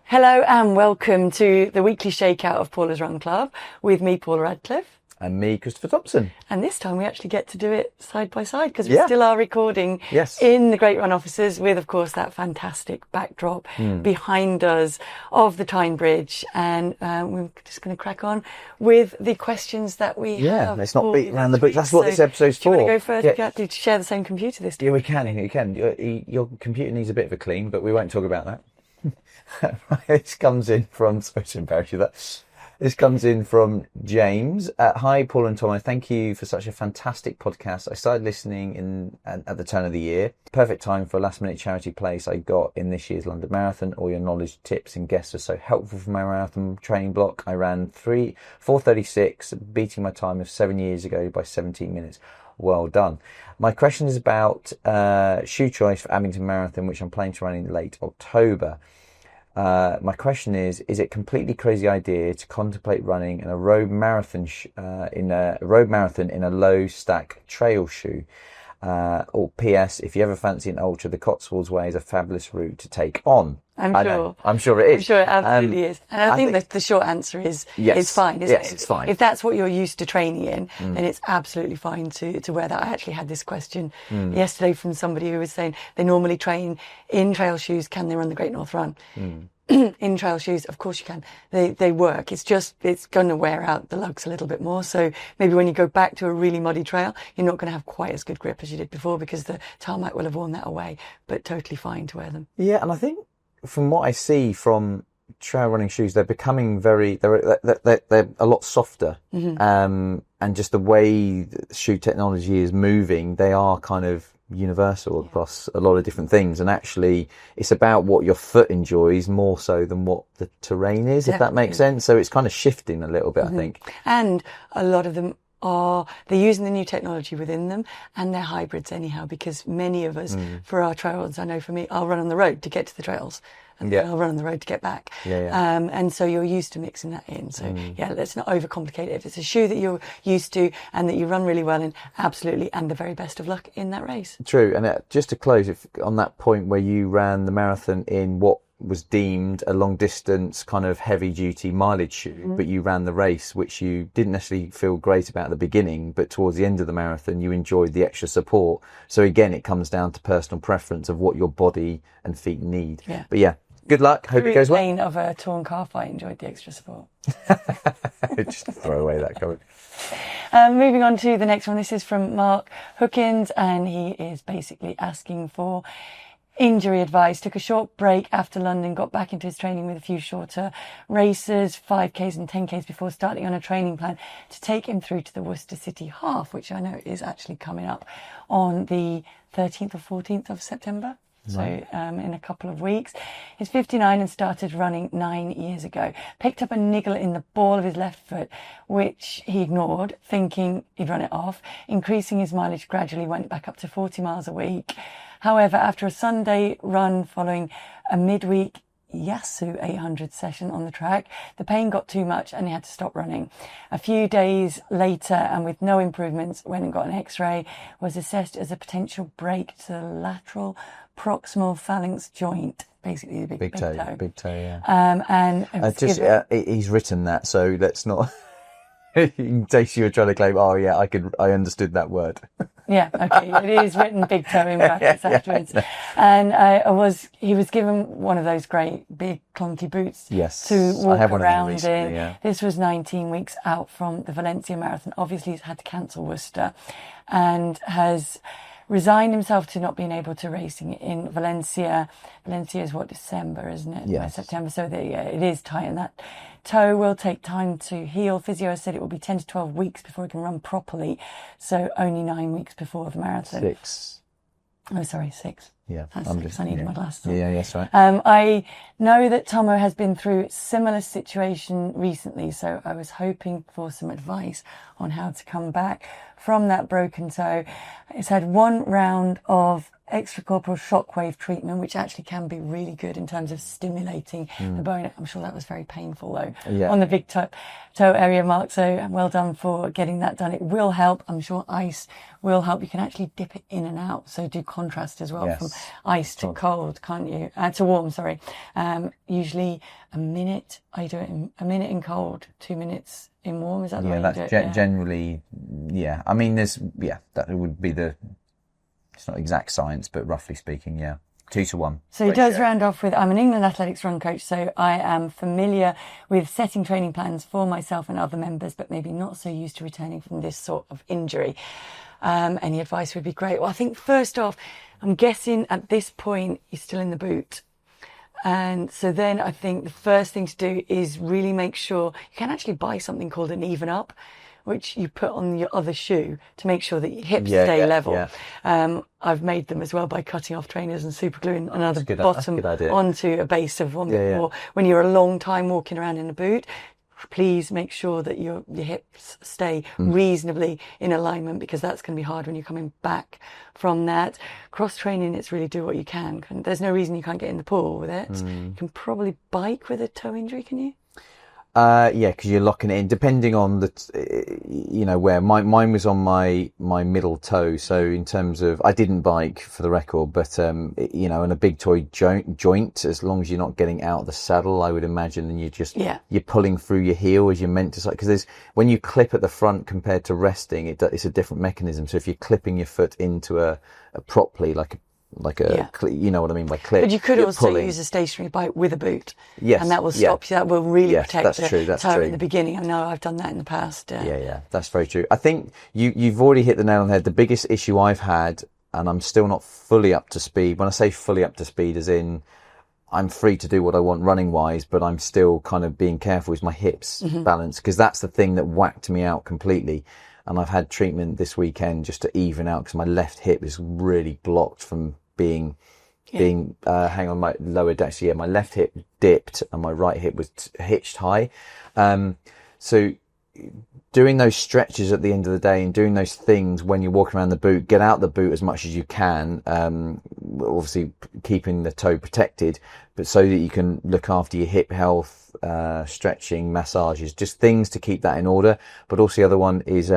Hello and welcome to the weekly Shakeout of Paula's Run Club with me, Paula Radcliffe. And me, Christopher Thompson. And this time we actually get to do it side by side because we still are recording Yes. in the Great Run offices with, of course, that fantastic backdrop behind us of the Tyne Bridge. And we're just going to crack on with the questions that we have. Yeah, let's not beat around the bush. That's what this episode's for. Do you want to go first? Yeah. To share the same computer this time? Yeah, we can. You can. Your computer needs a bit of a clean, but we won't talk about that. This comes in from, sorry to embarrass you, this comes in from James. Hi, Paula and Thommo. Thank you for such a fantastic podcast. I started listening at the turn of the year. Perfect time for a last minute charity place I got in this year's London Marathon. All your knowledge, tips and guests are so helpful for my marathon training block. I ran 4:36, beating my time of 7 years ago by 17 minutes. Well done. My question is about shoe choice for Abington Marathon, which I'm planning to run in late October. My question is it completely crazy idea to contemplate running in a road marathon in a low stack trail shoe? Or P.S. if you ever fancy an ultra, the Cotswolds Way is a fabulous route to take on. I'm sure it is. I'm sure it absolutely is. And I think that the short answer is it's fine, isn't it? It's fine. If that's what you're used to training in, then it's absolutely fine to wear that. I actually had this question yesterday from somebody who was saying they normally train in trail shoes. Can they run the Great North Run? In trail shoes, of course you can. They work. It's going to wear out the lugs a little bit more. So maybe when you go back to a really muddy trail, you're not going to have quite as good grip as you did before because the tarmac will have worn that away, but totally fine to wear them. Yeah. And I think from what I see from trail running shoes, they're becoming they're a lot softer. And just the way the shoe technology is moving, they are kind of universal across a lot of different things, and actually it's about what your foot enjoys more so than what the terrain is. Definitely. If that makes sense. So it's kind of shifting a little bit, I think. And a lot of them they're using the new technology within them, and they're hybrids anyhow, because many of us for our trails, I know for me, I'll run on the road to get to the trails and I'll run on the road to get back. And so you're used to mixing that in. So let's not overcomplicate it. If it's a shoe that you're used to and that you run really well in, absolutely, and the very best of luck in that race. True. And just to close, on that point where you ran the marathon in what was deemed a long distance kind of heavy duty mileage shoe, but you ran the race, which you didn't necessarily feel great about at the beginning, but towards the end of the marathon you enjoyed the extra support. So again, it comes down to personal preference of what your body and feet need. But good luck. Hope it goes well. Pain of a torn calf, I enjoyed the extra support. Just throw away that comment. Moving on to the next one. This is from Mark Hookins, and he is basically asking for injury advice. Took a short break after London, got back into his training with a few shorter races, 5Ks and 10Ks, before starting on a training plan to take him through to the Worcester City Half, which I know is actually coming up on the 13th or 14th of September. So in a couple of weeks. He's 59 and started running 9 years ago. Picked up a niggle in the ball of his left foot, which he ignored, thinking he'd run it off. Increasing his mileage gradually, went back up to 40 miles a week. However, after a Sunday run following a midweek Yasu 800 session on the track, the pain got too much and he had to stop running. A few days later, and with no improvements, went and got an x-ray, was assessed as a potential break to the lateral proximal phalanx joint, basically the big toe. Big toe, yeah. And he's written that, so let's not in case you were trying to claim, I understood that word. Yeah, okay. It is written big toe in brackets afterwards. And he was given one of those great big clunky boots to walk around in. This was 19 weeks out from the Valencia Marathon. Obviously he's had to cancel Worcester and has resigned himself to not being able to racing in Valencia. Valencia is December, isn't it? Yes. September. So it is tight, and that toe will take time to heal. Physio has said it will be 10 to 12 weeks before he can run properly. So only 9 weeks before the marathon. 6. Oh, sorry, 6. Yeah. That's 6. I needed my glasses on. Yeah, that's right. I know that Thommo has been through similar situation recently, so I was hoping for some advice on how to come back from that broken toe. He's had one round of extracorporeal shockwave treatment, which actually can be really good in terms of stimulating the bone. I'm sure that was very painful though, on the big toe area, Mark. So well done for getting that done. It will help. I'm sure ice will help. You can actually dip it in and out. So do contrast as well, from ice to cold, can't you? To warm, sorry. Usually a minute. I do it in a minute in cold, 2 minutes in warm. Is that the way you do it? Generally, yeah. I mean, that would be it's not exact science, but roughly speaking, 2-to-1. So he does round off with, I'm an England athletics run coach, so I am familiar with setting training plans for myself and other members, but maybe not so used to returning from this sort of injury. Any advice would be great. Well, I think first off, I'm guessing at this point, you're still in the boot. And so then I think the first thing to do is really make sure you can actually buy something called an even up, which you put on your other shoe to make sure that your hips stay level. Yeah. I've made them as well by cutting off trainers and super gluing another bottom onto a base of one. Or when you're a long time walking around in a boot, please make sure that your hips stay reasonably in alignment, because that's going to be hard when you're coming back from that. Cross training, it's really do what you can. There's no reason you can't get in the pool with it. You can probably bike with a toe injury, can you? Because you're locking it in, depending on where mine was on my middle toe. So in terms of, I didn't bike for the record, but and a big toe joint, as long as you're not getting out of the saddle, I would imagine, and you're pulling through your heel as you're meant to. Because when you clip at the front compared to resting, it's a different mechanism. So if you're clipping your foot into a properly, you know what I mean by clip. But you could also use a stationary bike with a boot. Yes. And that will stop you. That will really protect the toe in the beginning. I know I've done that in the past. Yeah, that's very true. I think you've already hit the nail on the head. The biggest issue I've had, and I'm still not fully up to speed. When I say fully up to speed, as in I'm free to do what I want running wise, but I'm still kind of being careful with my hips balance, because that's the thing that whacked me out completely. And I've had treatment this weekend just to even out, because my left hip is really blocked from being my lower deck. So my left hip dipped and my right hip was hitched high. So doing those stretches at the end of the day and doing those things when you're walking around the boot, get out the boot as much as you can, obviously keeping the toe protected, but so that you can look after your hip health, stretching, massages, just things to keep that in order. But also the other one is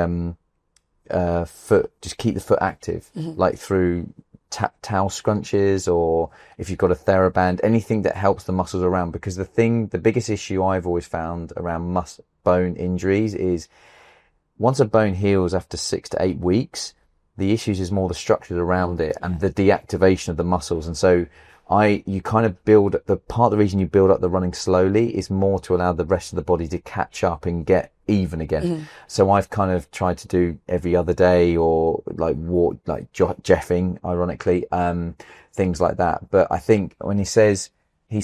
just keep the foot active, like through towel scrunches, or if you've got a TheraBand, anything that helps the muscles around. Because the biggest issue I've always found around bone injuries is once a bone heals after 6 to 8 weeks, the issues is more the structures around it and the deactivation of the muscles. And so you kind of part of the reason you build up the running slowly is more to allow the rest of the body to catch up and get even again. So I've kind of tried to do every other day, or walk, jeffing, ironically, things like that. But I think when he's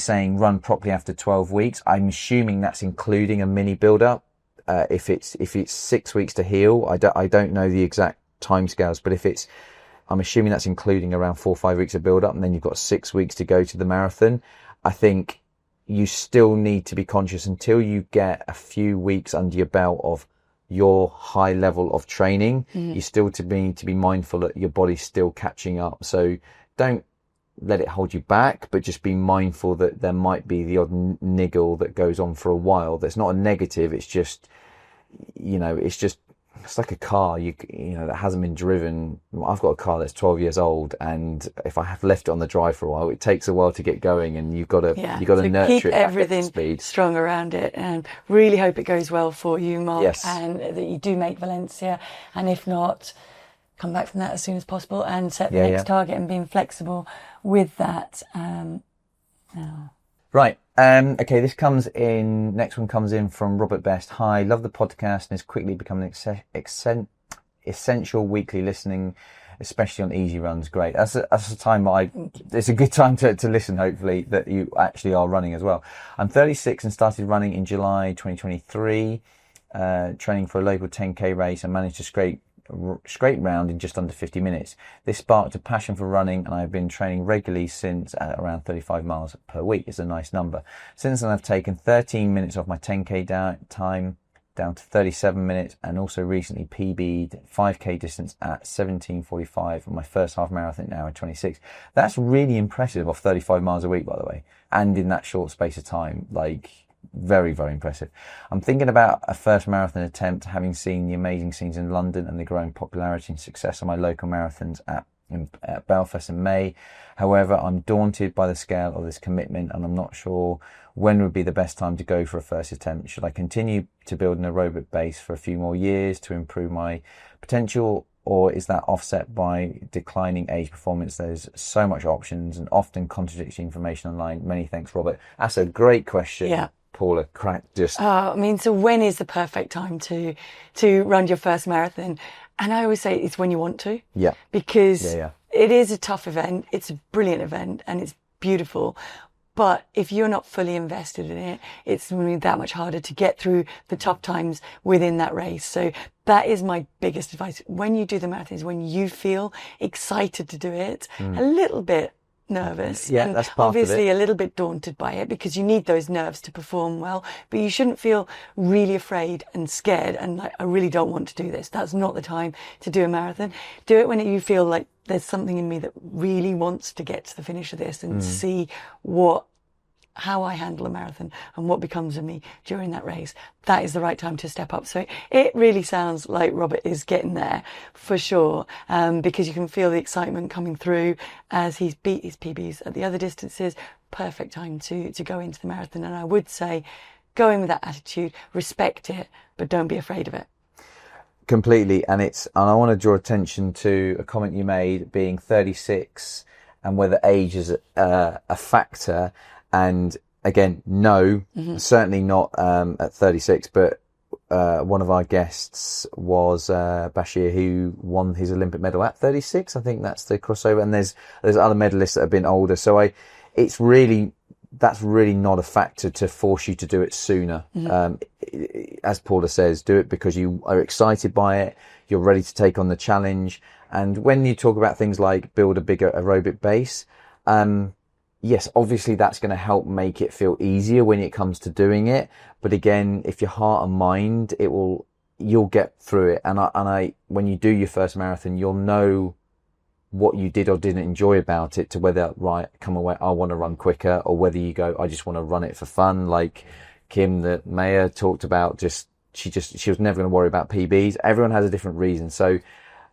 saying run properly after 12 weeks, I'm assuming that's including a mini build up. If it's 6 weeks to heal, I don't know the exact timescales, but I'm assuming that's including around 4 or 5 weeks of build up, and then you've got 6 weeks to go to the marathon. I think you still need to be conscious until you get a few weeks under your belt of your high level of training. You still need to be mindful that your body's still catching up. So don't let it hold you back, but just be mindful that there might be the odd niggle that goes on for a while. That's not a negative. It's just, it's like a car, that hasn't been driven. I've got a car that's 12 years old, and if I have left it on the drive for a while, it takes a while to get going, and you've got to nurture keep it. Everything strong around it, and really hope it goes well for you, Mark, and that you do make Valencia. And if not, come back from that as soon as possible and set the next target, and being flexible with that. Right. Okay, next one comes in from Robert Best. Hi, love the podcast and is quickly becoming essential weekly listening, especially on easy runs. Great. That's a time it's a good time to listen, hopefully, that you actually are running as well. I'm 36 and started running in July 2023, training for a local 10k race, and managed to scrape round in just under 50 minutes. This sparked a passion for running, and I've been training regularly since, at around 35 miles per week. It's a nice number. Since then, I've taken 13 minutes off my 10k time, down to 37 minutes, and also recently PB'd 5k distance at 17:45 on my first half marathon, now at 26. That's really impressive off 35 miles a week, by the way, and in that short space of time. Like, very, very impressive. I'm thinking about a first marathon attempt, having seen the amazing scenes in London and the growing popularity and success of my local marathons at Belfast in May. However, I'm daunted by the scale of this commitment, and I'm not sure when would be the best time to go for a first attempt. Should I continue to build an aerobic base for a few more years to improve my potential, or is that offset by declining age performance? There's so much options and often contradictory information online. Many thanks, Robert. That's a great question. Yeah. Paula, so when is the perfect time to run your first marathon? And I always say it's when you want to. Yeah. Because it is a tough event. It's a brilliant event and it's beautiful. But if you're not fully invested in it, it's going to be that much harder to get through the tough times within that race. So that is my biggest advice. When you do the marathon is when you feel excited to do it, a little bit nervous, and that's part obviously of it. A little bit daunted by it, because you need those nerves to perform well, but you shouldn't feel really afraid and scared and like, I really don't want to do this. That's not the time to do a marathon. Do it when you feel like there's something in me that really wants to get to the finish of this and see how I handle a marathon and what becomes of me during that race. That is the right time to step up. So it really sounds like Robert is getting there for sure, because you can feel the excitement coming through as he's beat his PBs at the other distances. Perfect time to go into the marathon. And I would say go in with that attitude, respect it, but don't be afraid of it. Completely. And I want to draw attention to a comment you made, being 36 and whether age is a factor. And again, no, certainly not at 36, but one of our guests was Bashir, who won his Olympic medal at 36. I think that's the crossover. And there's other medalists that have been older. So that's really not a factor to force you to do it sooner. As Paula says, do it because you are excited by it. You're ready to take on the challenge. And when you talk about things like build a bigger aerobic base, yes, obviously that's going to help make it feel easier when it comes to doing it. But again, if your heart and mind, you'll get through it. And when you do your first marathon, you'll know what you did or didn't enjoy about it, to whether, right, come away, I want to run quicker, or whether you go, I just want to run it for fun. Like Kim, the mayor, talked about, she was never going to worry about PBs. Everyone has a different reason. So,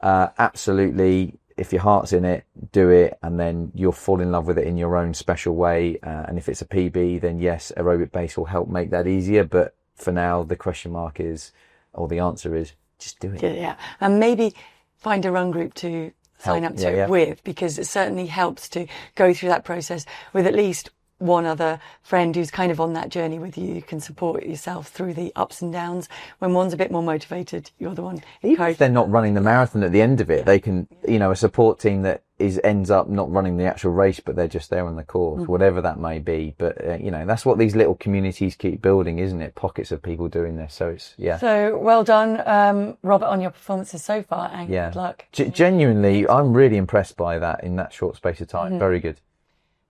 absolutely, if your heart's in it, do it, and then you'll fall in love with it in your own special way. And if it's a PB, then yes, aerobic base will help make that easier. But for now, the question mark is, or the answer is, just do it. Yeah. And maybe find a run group to sign up to it with, because it certainly helps to go through that process with at least one other friend who's kind of on that journey with you. You can support yourself through the ups and downs. When one's a bit more motivated, you're the one. Even if they're not running the marathon at the end of it, they can, a support team that ends up not running the actual race, but they're just there on the course, whatever that may be. But, that's what these little communities keep building, isn't it? Pockets of people doing this. So So well done, Robert, on your performances so far, and good luck. Genuinely, I'm really impressed by that in that short space of time. Very good.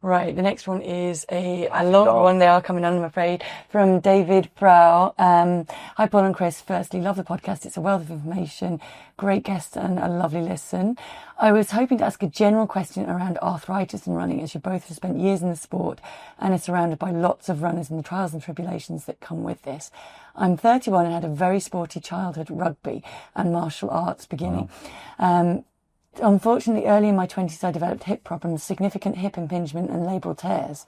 Right, the next one is a long one. They are coming on, I'm afraid, from David Brow. Hi, Paul and Chris. Firstly, love the podcast. It's a wealth of information, great guest, and a lovely listen. I was hoping to ask a general question around arthritis and running, as you both have spent years in the sport and are surrounded by lots of runners and the trials and tribulations that come with this. I'm 31 and had a very sporty childhood, rugby and martial arts beginning. Wow. Unfortunately, early in my 20s, I developed hip problems, significant hip impingement and labral tears,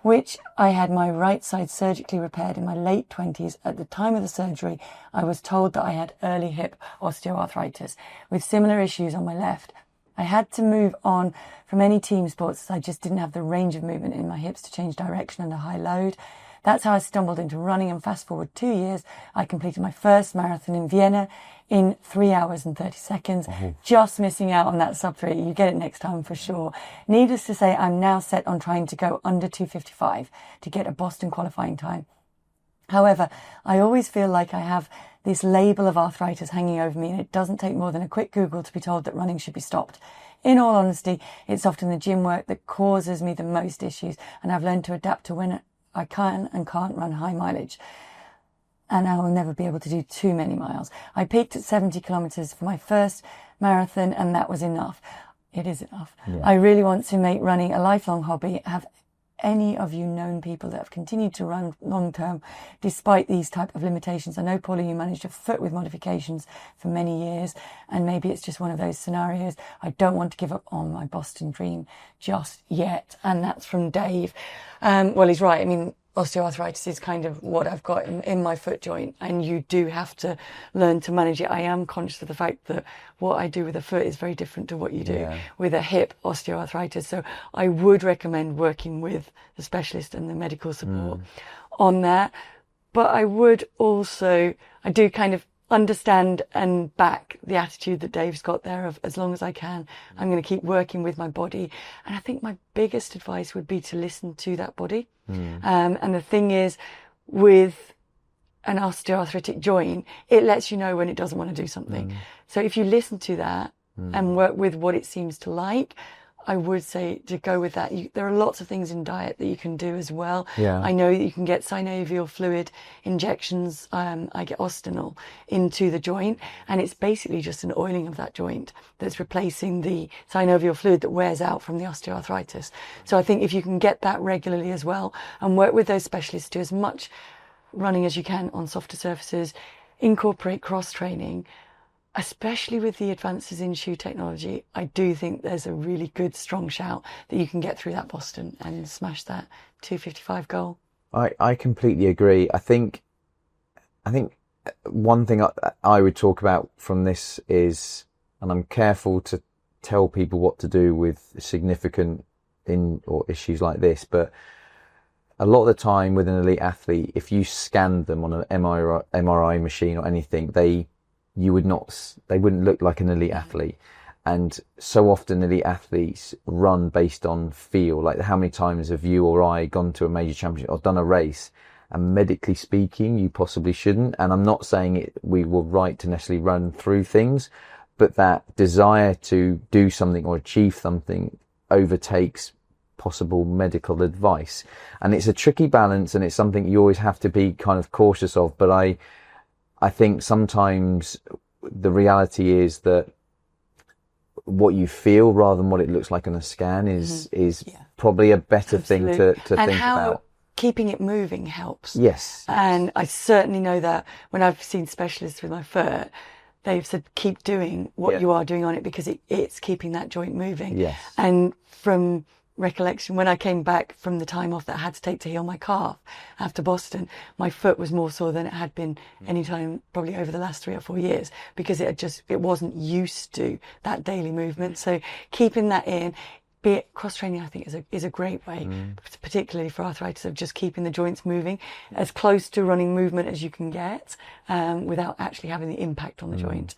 which I had my right side surgically repaired in my late 20s. At the time of the surgery, I was told that I had early hip osteoarthritis with similar issues on my left. I had to move on from any team sports as I just didn't have the range of movement in my hips to change direction under high load. That's how I stumbled into running, and fast forward 2 years, I completed my first marathon in Vienna in 3 hours and 30 seconds, just missing out on that sub 3. You get it next time for sure. Needless to say, I'm now set on trying to go under 2:55 to get a Boston qualifying time. However, I always feel like I have this label of arthritis hanging over me, and it doesn't take more than a quick Google to be told that running should be stopped. In all honesty, it's often the gym work that causes me the most issues, and I've learned to adapt to when I can and can't run high mileage. and I will never be able to do too many miles. I peaked at 70 kilometers for my first marathon, and that was enough. It is enough. Yeah. I really want to make running a lifelong hobby. Have any of you known people that have continued to run long term despite these type of limitations? I know, Paula, you managed a foot with modifications for many years, and maybe it's just one of those scenarios. I don't want to give up on my Boston dream just yet. And that's from Dave. Well, he's right. I mean, osteoarthritis is kind of what I've got in my foot joint, and you do have to learn to manage it. I am conscious of the fact that what I do with a foot is very different to what you do with a hip osteoarthritis. So I would recommend working with the specialist and the medical support on that. But I do kind of understand and back the attitude that Dave's got there of, as long as I can, I'm going to keep working with my body. And I think my biggest advice would be to listen to that body. And the thing is, with an osteoarthritic joint, it lets you know when it doesn't want to do something. So if you listen to that and work with what it seems to like, I would say to go with that. There are lots of things in diet that you can do as well. Yeah. I know that you can get synovial fluid injections. I get Ostenol into the joint, and it's basically just an oiling of that joint that's replacing the synovial fluid that wears out from the osteoarthritis. So I think if you can get that regularly as well and work with those specialists, do as much running as you can on softer surfaces, incorporate cross training, especially with the advances in shoe technology, I do think there's a really good, strong shout that you can get through that Boston and smash that 2:55 goal. I completely agree. I think one thing I would talk about from this is, and I'm careful to tell people what to do with significant issues like this, but a lot of the time with an elite athlete, if you scanned them on an MRI machine or anything, they wouldn't look like an elite athlete. And so often elite athletes run based on feel, like how many times have you or I gone to a major championship or done a race, and medically speaking, you possibly shouldn't. And I'm not saying we were right to necessarily run through things, but that desire to do something or achieve something overtakes possible medical advice. And it's a tricky balance, and it's something you always have to be kind of cautious of. But I think sometimes the reality is that what you feel rather than what it looks like on a scan is probably a better thing to think about. Keeping it moving helps. Yes. And I certainly know that when I've seen specialists with my foot, they've said, keep doing what you are doing on it, because it's keeping that joint moving. Yes. And from recollection, when I came back from the time off that I had to take to heal my calf after Boston, my foot was more sore than it had been any time probably over the last 3 or 4 years, because it wasn't used to that daily movement. So keeping that in, be it cross training, I think is a great way, particularly for arthritis, of just keeping the joints moving as close to running movement as you can get, without actually having the impact on the joint.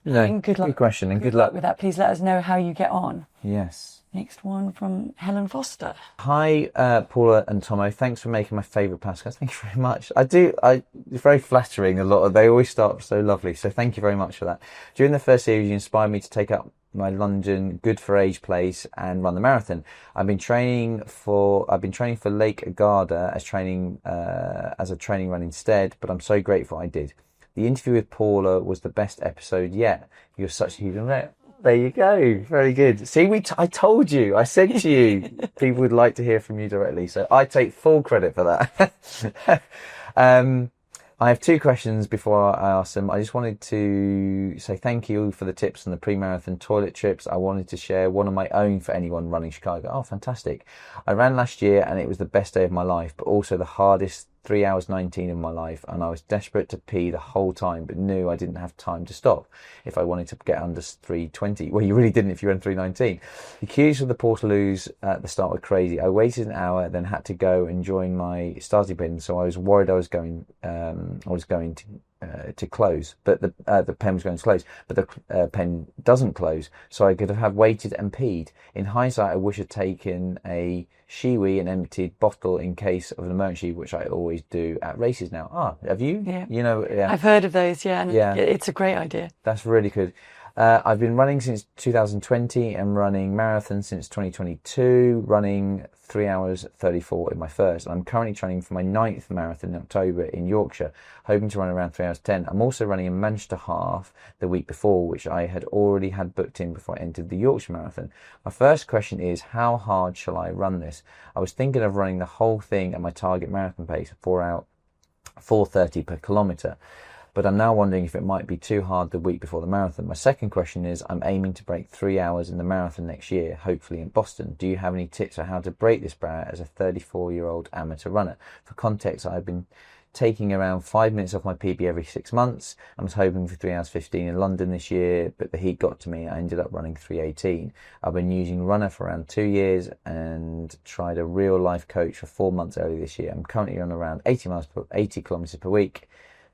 No, good luck. Good question, and good luck with that. Please let us know how you get on. Yes. Next one from Helen Foster. Hi, Paula and Thommo. Thanks for making my favourite podcast. Thank you very much. It's very flattering. They always start so lovely. So thank you very much for that. During the first series, you inspired me to take up my London good for age place and run the marathon. I've been training for Lake Garda as a training run instead, but I'm so grateful I did. The interview with Paula was the best episode yet. You're such a huge fan. There you go. Very good. See, I told you. I said to you, people would like to hear from you directly. So I take full credit for that. I have 2 questions before I ask them. I just wanted to say thank you for the tips on the pre-marathon toilet trips. I wanted to share one of my own for anyone running Chicago. Oh, fantastic. I ran last year and it was the best day of my life, but also the hardest 3 hours 19 of my life, and I was desperate to pee the whole time, but knew I didn't have time to stop if I wanted to get under 3:20. Well, you really didn't if you ran 3:19. The queues for the Portaloos at the start were crazy. I waited an hour, then had to go and join my starting bin, so I was worried I was going to close, but the pen was going to close, but the pen doesn't close, so I could have waited and peed. In hindsight, I wish I'd taken a shiwi and emptied bottle in case of an emergency, which I always do at races now. Have you? Yeah. Yeah. I've heard of those, and it's a great idea. That's really good. I've been running since 2020 and running marathons since 2022, running 3 hours 34 in my first. And I'm currently training for my 9th marathon in October in Yorkshire, hoping to run around 3 hours 10. I'm also running a Manchester half the week before, which I had already had booked in before I entered the Yorkshire Marathon. My first question is, how hard shall I run this? I was thinking of running the whole thing at my target marathon pace, 4:30 per kilometre. But I'm now wondering if it might be too hard the week before the marathon. My second question is, I'm aiming to break 3 hours in the marathon next year, hopefully in Boston. Do you have any tips on how to break this barrier as a 34-year-old amateur runner? For context, I've been taking around 5 minutes off my PB every 6 months. I was hoping for 3 hours 15 in London this year, but the heat got to me. I ended up running 3:18. I've been using Runner for around 2 years and tried a real life coach for 4 months earlier this year. I'm currently on around 80 kilometers per week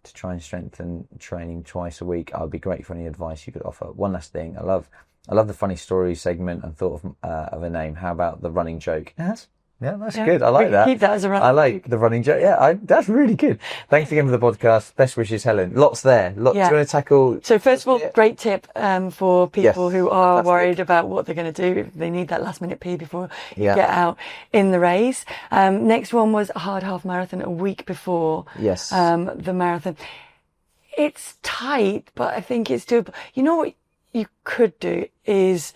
to try and strengthen training twice a week. I'd be great for any advice you could offer. One last thing, I love the funny stories segment and thought of a name. How about the running joke? Yes. Yeah, that's good. I like that. Keep that as a running I like the running joke. Yeah, that's really good. Thanks again for the podcast. Best wishes, Helen. Lots there. Do you want to tackle? So first of all, great tip for people who are fantastic. worried about what they're going to do. If they need that last minute pee before you Yeah. get out in the race. Next one was a hard half marathon a week before Yes. the marathon. It's tight, but I think it's doable. You know what you could do is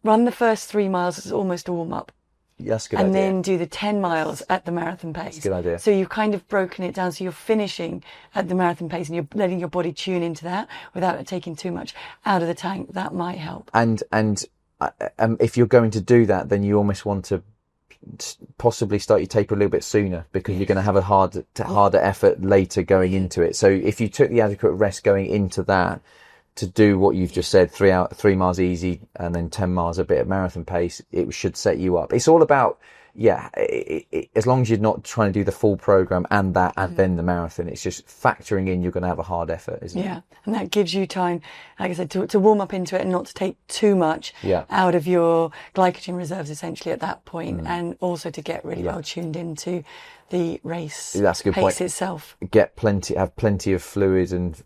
run the first 3 miles as almost a warm up. That's a good and idea. then do the 10 miles at the marathon pace. That's a good idea. So you've kind of broken it down. So you're finishing at the marathon pace and you're letting your body tune into that without it taking too much out of the tank. That might help. And if you're going to do that, then you almost want to possibly start your taper a little bit sooner, because you're going to have a harder effort later going into it. So if you took the adequate rest going into that, to do what you've just said, 3 miles easy and then 10 miles a bit at marathon pace, it should set you up. It's all about, as long as you're not trying to do the full program and then the marathon, it's just factoring in you're going to have a hard effort, isn't it? Yeah, and that gives you time, like I said, to warm up into it and not to take too much out of your glycogen reserves essentially at that point, and also to get really well tuned into the race. That's a good pace point. itself. Have plenty of fluids and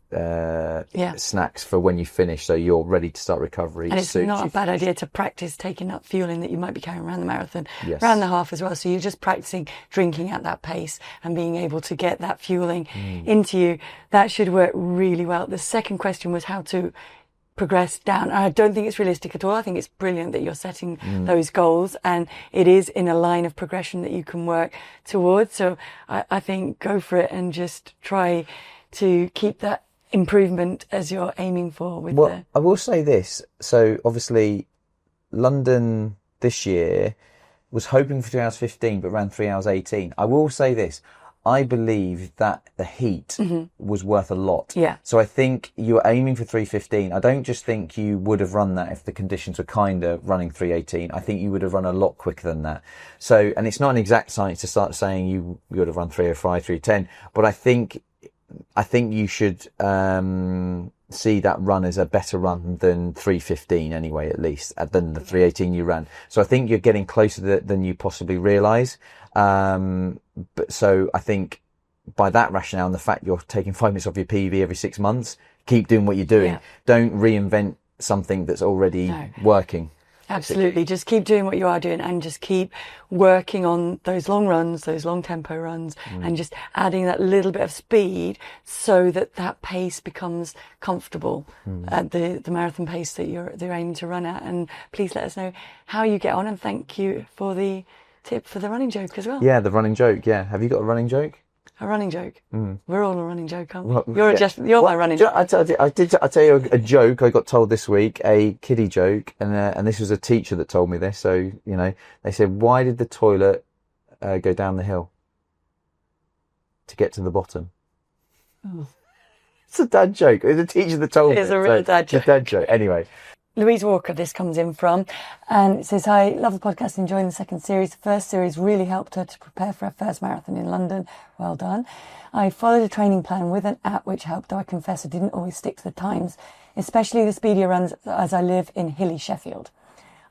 snacks for when you finish, so you're ready to start recovery. And it's not a bad idea to practice taking up fueling that you might be carrying around the marathon, Yes. around the half as well. So you're just practicing drinking at that pace and being able to get that fueling into you. That should work really well. The second question was how to progress down. I don't think it's realistic at all. I think it's brilliant that you're setting those goals, and it is in a line of progression that you can work towards. So I think go for it and just try to keep that improvement as you're aiming for. I will say this. So obviously London this year was hoping for 3 hours 15, but ran 3 hours 18. I will say this. I believe that the heat was worth a lot. Yeah. So I think you were aiming for 3:15. I don't just think you would have run that if the conditions were kinder, running 3:18. I think you would have run a lot quicker than that. So, and it's not an exact science to start saying you would have run 3:05, 3:10, but I think you should see that run as a better run than 3:15 anyway, at least, than the 3:18 you ran. So I think you're getting closer than you possibly realise. But so I think by that rationale and the fact you're taking 5 minutes off your PB every 6 months, keep doing what you're doing. Yeah. Don't reinvent something that's already working. Absolutely. Just keep doing what you are doing and just keep working on those long runs, those long tempo runs, and just adding that little bit of speed so that pace becomes comfortable at the marathon pace that they're aiming to run at. And please let us know how you get on, and thank you for the tip for the running joke as well. Yeah, the running joke. Yeah. Have you got a running joke? A running joke. We're all a running joke, aren't we? Well, You're my running joke. I tell you a joke I got told this week, a kiddie joke, and this was a teacher that told me this. So, they said, why did the toilet go down the hill? To get to the bottom. Oh. It's a dad joke. It's a teacher that told me. It's a real dad joke. It's a dad joke. Anyway. Louise Walker, this comes in from, and it says, hi, love the podcast, enjoying the second series. The first series really helped her to prepare for her first marathon in London. Well done. I followed a training plan with an app which helped, though I confess I didn't always stick to the times, especially the speedier runs as I live in hilly Sheffield.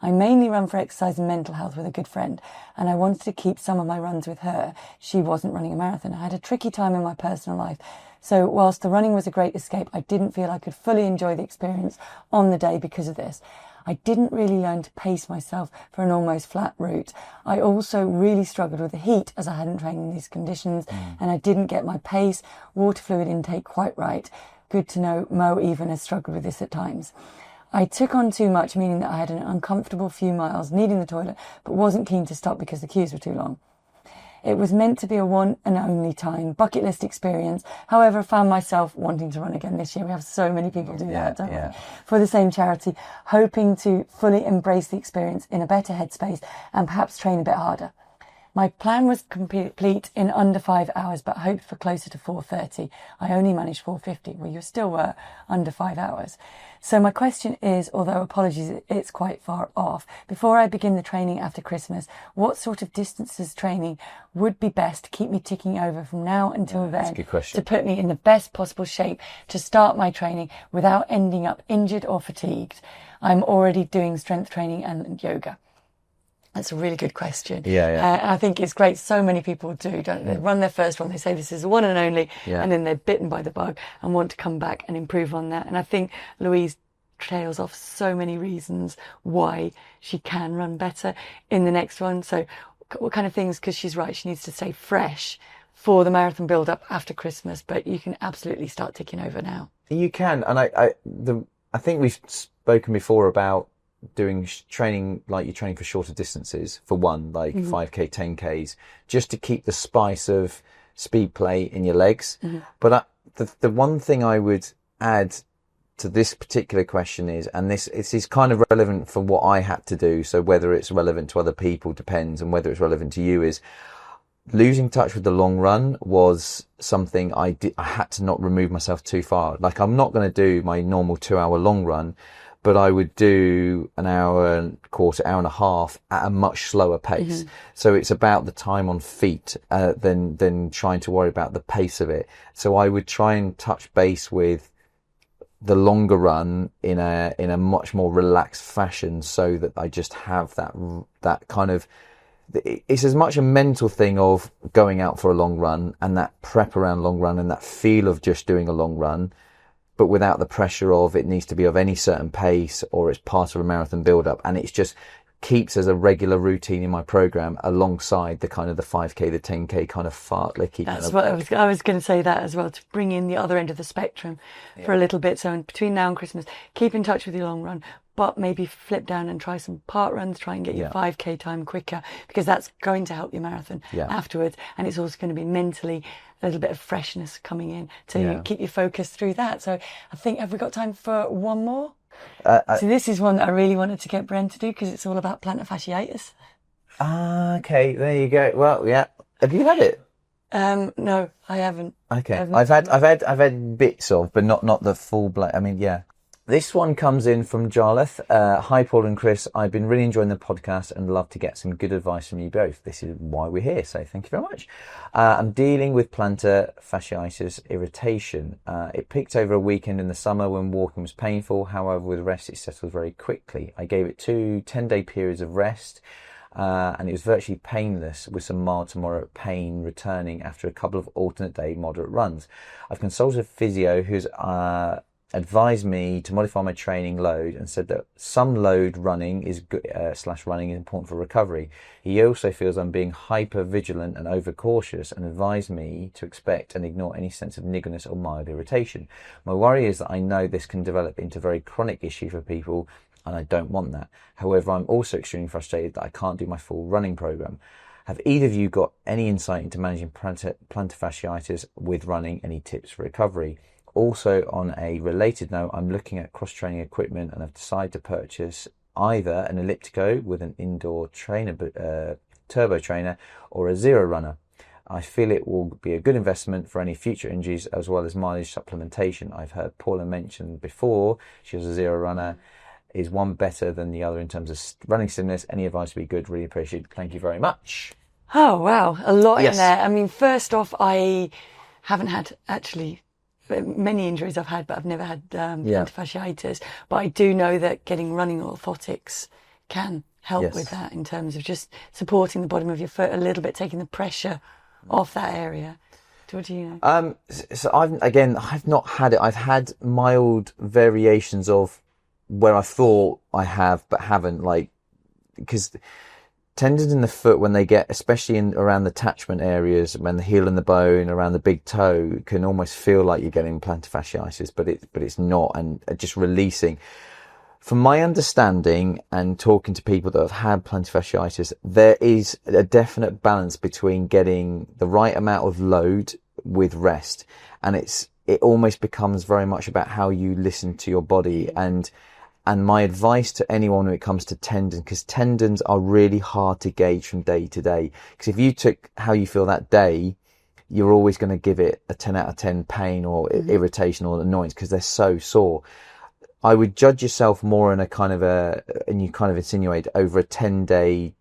I mainly run for exercise and mental health with a good friend, and I wanted to keep some of my runs with her. She wasn't running a marathon. I had a tricky time in my personal life. So whilst the running was a great escape, I didn't feel I could fully enjoy the experience on the day because of this. I didn't really learn to pace myself for an almost flat route. I also really struggled with the heat as I hadn't trained in these conditions, and I didn't get my pace, water fluid intake quite right. Good to know Mo even has struggled with this at times. I took on too much, meaning that I had an uncomfortable few miles needing the toilet, but wasn't keen to stop because the queues were too long. It was meant to be a one and only time bucket list experience. However, I found myself wanting to run again this year. We have so many people do that, don't we? For the same charity, hoping to fully embrace the experience in a better headspace and perhaps train a bit harder. My plan was complete in under 5 hours, but hoped for closer to 4:30. I only managed 4:50. Well, you still were under 5 hours. So my question is, although apologies, it's quite far off. Before I begin the training after Christmas, what sort of distances training would be best to keep me ticking over from now until then? That's a good question. To put me in the best possible shape to start my training without ending up injured or fatigued. I'm already doing strength training and yoga. That's a really good question. I think it's great. So many people do, don't they? Run their first one. They say this is the one and only, and then they're bitten by the bug and want to come back and improve on that. And I think Louise trails off so many reasons why she can run better in the next one. So what kind of things? Because she's right, she needs to stay fresh for the marathon build up after Christmas, but you can absolutely start ticking over now. You can. And I think we've spoken before about doing training like you're training for shorter distances, for one, like 5k, 10ks, just to keep the spice of speed play in your legs. But the one thing I would add to this particular question is, and this is kind of relevant for what I had to do, so whether it's relevant to other people depends, and whether it's relevant to you, is losing touch with the long run was something I had to not remove myself too far. Like, I'm not going to do my normal 2-hour long run, but I would do an hour and a quarter, hour and a half at a much slower pace. So it's about the time on feet than trying to worry about the pace of it. So I would try and touch base with the longer run in a much more relaxed fashion, so that I just have that kind of, it's as much a mental thing of going out for a long run and that prep around long run and that feel of just doing a long run, but without the pressure of it needs to be of any certain pace or it's part of a marathon build up. And it's just keeps as a regular routine in my program alongside the kind of the 5k, the 10k kind of fartlek. That's what I was going to say, that as well, to bring in the other end of the spectrum for a little bit. So in between now and Christmas, keep in touch with your long run, but maybe flip down and try some part runs, try and get your 5k time quicker, because that's going to help your marathon afterwards. And it's also going to be mentally a little bit of freshness coming in to keep you focused through that. So I think, have we got time for one more? So this is one that I really wanted to get Bren to do, because it's all about plantar fasciitis. Okay, there you go. Well, yeah. Have you had it? No, I haven't. Okay, I've had bits of, but not the full blown. I mean, yeah. This one comes in from Jarlath. Hi, Paul and Chris. I've been really enjoying the podcast and love to get some good advice from you both. This is why we're here, so thank you very much. I'm dealing with plantar fasciitis irritation. It peaked over a weekend in the summer when walking was painful. However, with rest, it settled very quickly. I gave it 2 10-day periods of rest, and it was virtually painless, with some mild to moderate pain returning after a couple of alternate day moderate runs. I've consulted a physio who's advised me to modify my training load and said that some load running is good, running is important for recovery. He also feels I'm being hyper vigilant and over cautious, and advised me to expect and ignore any sense of niggleness or mild irritation. My worry is that I know this can develop into a very chronic issue for people, and I don't want that. However, I'm also extremely frustrated that I can't do my full running program. Have either of you got any insight into managing plantar fasciitis with running? Any tips for recovery? Also, on a related note, I'm looking at cross-training equipment and have decided to purchase either an elliptico with an indoor trainer, turbo trainer, or a zero runner. I feel it will be a good investment for any future injuries, as well as mileage supplementation. I've heard Paula mention before she has a zero runner. Is one better than the other in terms of running stimulus? Any advice would be good. Really appreciate it. Thank you very much. Oh, wow. A lot in there. I mean, first off, I haven't had actually many injuries I've had, but I've never had plantar fasciitis. But I do know that getting running orthotics can help Yes. with that in terms of just supporting the bottom of your foot a little bit, taking the pressure off that area. What do you know? So I've not had it. I've had mild variations of where I thought I have, but haven't, like, because tendons in the foot, when they get, especially around the attachment areas, when the heel and the bone, around the big toe, can almost feel like you're getting plantar fasciitis, but it's not, and just releasing. From my understanding and talking to people that have had plantar fasciitis, there is a definite balance between getting the right amount of load with rest, and it almost becomes very much about how you listen to your body. And my advice to anyone when it comes to tendons, because tendons are really hard to gauge from day to day, because if you took how you feel that day, you're always going to give it a 10 out of 10 pain or irritation or annoyance, because they're so sore. I would judge yourself more in and you kind of insinuate over a 10-day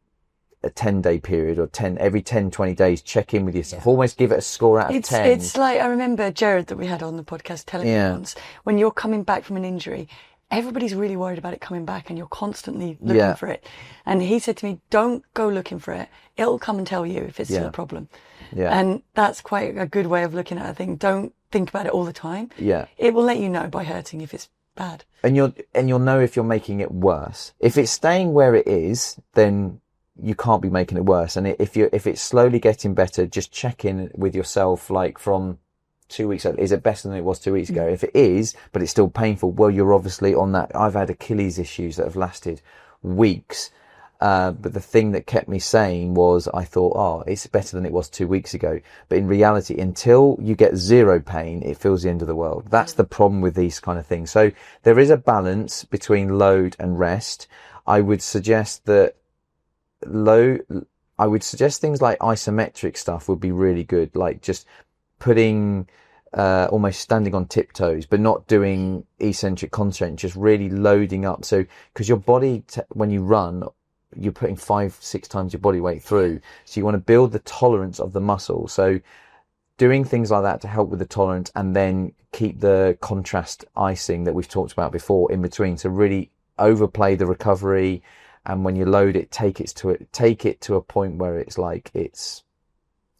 period, or every 10, 20 days, check in with yourself. Yeah. Almost give it a score out of 10. It's like, I remember Jared that we had on the podcast telling me once, when you're coming back from an injury, everybody's really worried about it coming back and you're constantly looking for it. And he said to me, don't go looking for it. It'll come and tell you if it's still a problem. Yeah. And that's quite a good way of looking at a thing. Don't think about it all the time. Yeah. It will let you know by hurting if it's bad. And you'll know if you're making it worse. If it's staying where it is, then you can't be making it worse. And if it's slowly getting better, just check in with yourself, like from 2 weeks ago, is it better than it was 2 weeks ago? If it is, but it's still painful, well, you're obviously on that. I've had Achilles issues that have lasted weeks. But the thing that kept me sane was, I thought, oh, it's better than it was 2 weeks ago. But in reality, until you get zero pain, it feels the end of the world. That's the problem with these kind of things. So there is a balance between load and rest. I would suggest things like isometric stuff would be really good, like just putting, almost standing on tiptoes, but not doing eccentric, concentric, just really loading up. So, because your body, when you run, you're putting 5-6 times your body weight through. So you want to build the tolerance of the muscle. So doing things like that to help with the tolerance, and then keep the contrast icing that we've talked about before in between. So really overplay the recovery. And when you load it, take it to a point where it's like, it's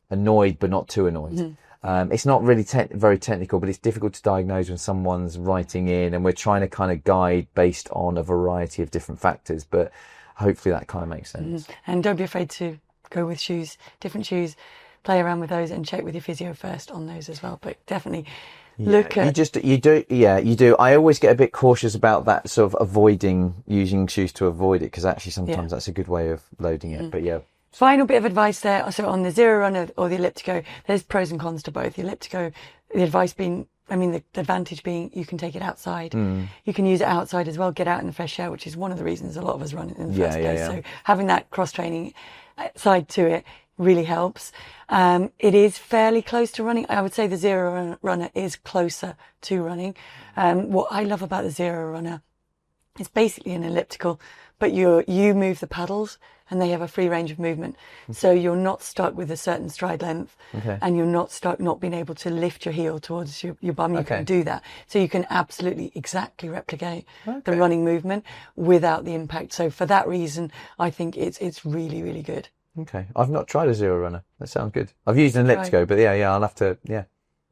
annoyed, but not too annoyed. It's not really very technical, but it's difficult to diagnose when someone's writing in, and we're trying to kind of guide based on a variety of different factors. But hopefully that kind of makes sense. And don't be afraid to go with shoes, different shoes, play around with those, and check with your physio first on those as well. But definitely look at... You do. I always get a bit cautious about that, sort of using shoes to avoid it, because actually sometimes that's a good way of loading it. But yeah. Final bit of advice there. So on the Zero Runner or the Elliptico, there's pros and cons to both. The Elliptico, the advice being, the advantage being you can take it outside. You can use it outside as well, get out in the fresh air, which is one of the reasons a lot of us run it in the first place. So having that cross-training side to it really helps. It is fairly close to running. I would say the Zero Runner is closer to running. What I love about the Zero Runner, it's basically an elliptical, but you move the paddles and they have a free range of movement. So you're not stuck with a certain stride length, and you're not stuck not being able to lift your heel towards your bum. You can do that. So you can absolutely exactly replicate the running movement without the impact. So for that reason, I think it's really, really good. Okay. I've not tried a Zero Runner. That sounds good. I've used an elliptico, but I'll have to,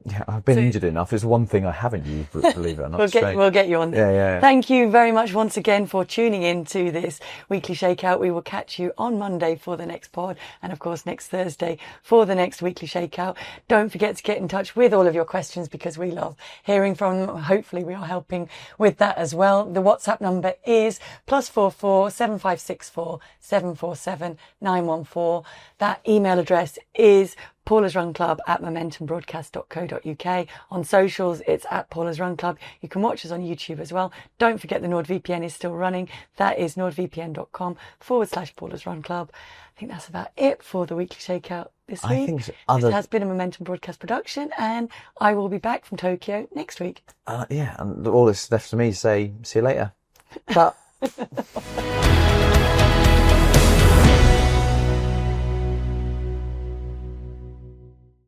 Yeah, I've been injured enough. It's one thing I haven't used, believe it or not. We'll get you on there. Yeah. Thank you very much once again for tuning in to this weekly Shakeout. We will catch you on Monday for the next pod, and of course next Thursday for the next weekly Shakeout. Don't forget to get in touch with all of your questions, because we love hearing from them. Hopefully we are helping with that as well. The WhatsApp number is +44 7564 747 914. That email address is paulasrunclub@momentumbroadcast.co.uk. On socials, it's @paulasrunclub. You can watch us on YouTube as well. Don't forget the NordVPN is still running. That is nordvpn.com/paulasrunclub. I think that's about it for the weekly Shakeout this week. I think so. It has been a Momentum Broadcast production, and I will be back from Tokyo next week. And all that's left for me to say, see you later. But...